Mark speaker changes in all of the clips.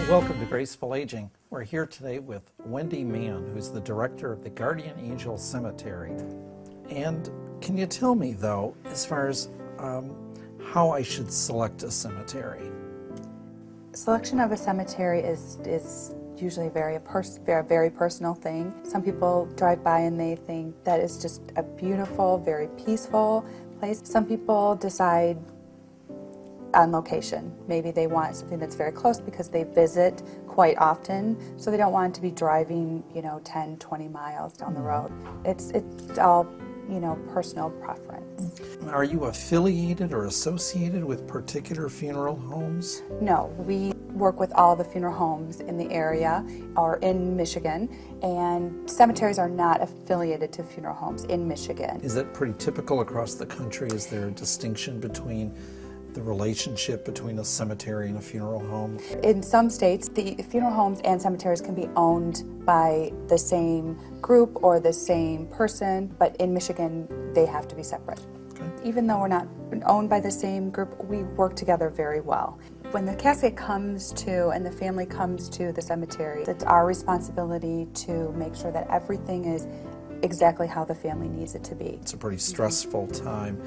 Speaker 1: Welcome to Graceful Aging. We're here today with Wendy Mann, who's the director of the Guardian Angel Cemetery. And can you tell me, though, as far as how I should select a cemetery?
Speaker 2: Selection of a cemetery is usually a very personal thing. Some people drive by and they think that is just a beautiful, very peaceful place. Some people decide on location. Maybe they want something that's very close because they visit quite often, so they don't want to be driving, 10, 20 miles down the road. It's all, personal preference.
Speaker 1: Are you affiliated or associated with particular funeral homes?
Speaker 2: No, we work with all the funeral homes in the area or in Michigan, and cemeteries are not affiliated to funeral homes in Michigan.
Speaker 1: Is that pretty typical across the country? Is there a distinction between the relationship between a cemetery and a funeral home?
Speaker 2: In some states, the funeral homes and cemeteries can be owned by the same group or the same person, but in Michigan, they have to be separate.
Speaker 1: Okay.
Speaker 2: Even though we're not owned by the same group, we work together very well. When the casket comes to and the family comes to the cemetery, it's our responsibility to make sure that everything is exactly how the family needs it to be.
Speaker 1: It's a pretty stressful time.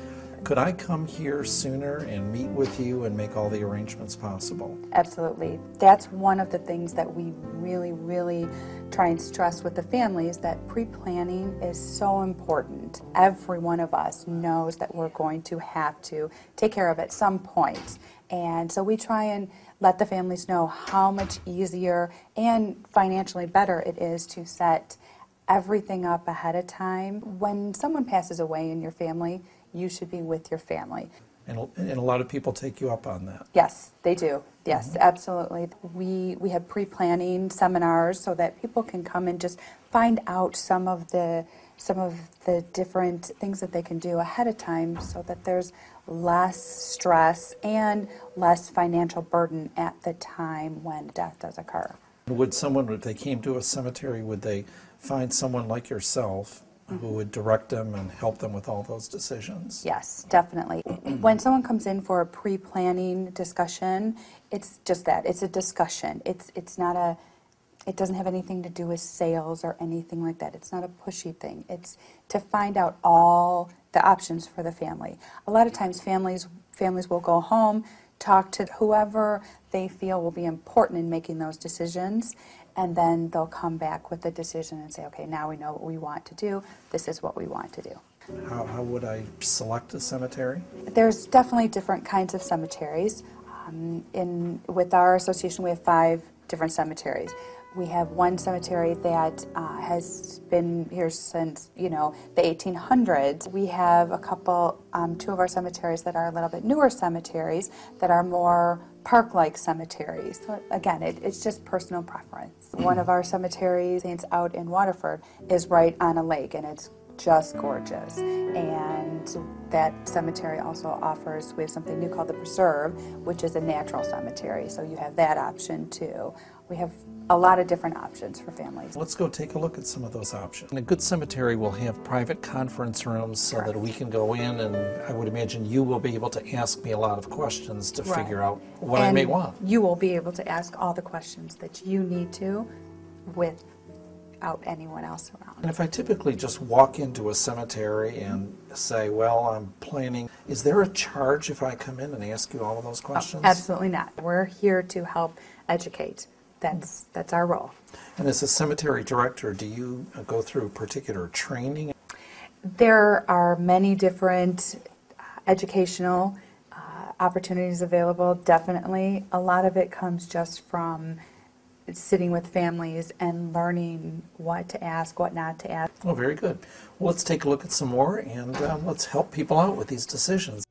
Speaker 1: Could I come here sooner and meet with you and make all the arrangements possible?
Speaker 2: Absolutely. That's one of the things that we really try and stress with the families, that pre-planning is so important. Every one of us knows that we're going to have to take care of it at some point. And so we try and let the families know how much easier and financially better it is to set everything up ahead of time. When someone passes away in your family, you should be with your family.
Speaker 1: And a lot of people take you up on that.
Speaker 2: Yes, they do. Yes, absolutely. We have pre-planning seminars so that people can come and just find out some of the different things that they can do ahead of time, so that there's less stress and less financial burden at the time when death does occur.
Speaker 1: Would someone, if they came to a cemetery, would they find someone like yourself who would direct them and help them with all those decisions?
Speaker 2: Yes, definitely. When someone comes in for a pre-planning discussion, it's just that. It's a discussion. It's not a, it doesn't have anything to do with sales or anything like that. It's not a pushy thing. It's to find out all the options for the family. A lot of times families will go home, talk to whoever they feel will be important in making those decisions, and then they'll come back with a decision and say, okay, now we know what we want to do. This is what we want to do.
Speaker 1: How would I select a cemetery?
Speaker 2: There's definitely different kinds of cemeteries. With our association, we have 5 different cemeteries. We have one cemetery that has been here since, the 1800s. We have a couple, 2 of our cemeteries that are a little bit newer cemeteries that are more park-like cemeteries. So again, it's just personal preference. One of our cemeteries, it's out in Waterford, is right on a lake, and it's just gorgeous. And that cemetery also offers, we have something new called the Preserve, which is a natural cemetery, so you have that option too. We have a lot of different options for families.
Speaker 1: Let's go take a look at some of those options. And a good cemetery will have private conference rooms so that we can go in, and I would imagine you will be able to ask me a lot of questions to figure out what I may want.
Speaker 2: You will be able to ask all the questions that you need to without anyone else around.
Speaker 1: And if I typically just walk into a cemetery and say, well, I'm planning, is there a charge if I come in and ask you all of those questions?
Speaker 2: Oh, absolutely not. We're here to help educate. That's our role.
Speaker 1: And as a cemetery director, do you go through particular training?
Speaker 2: There are many different educational opportunities available, definitely. A lot of it comes just from sitting with families and learning what to ask, what not to ask.
Speaker 1: Oh, very good. Well, let's take a look at some more, and let's help people out with these decisions.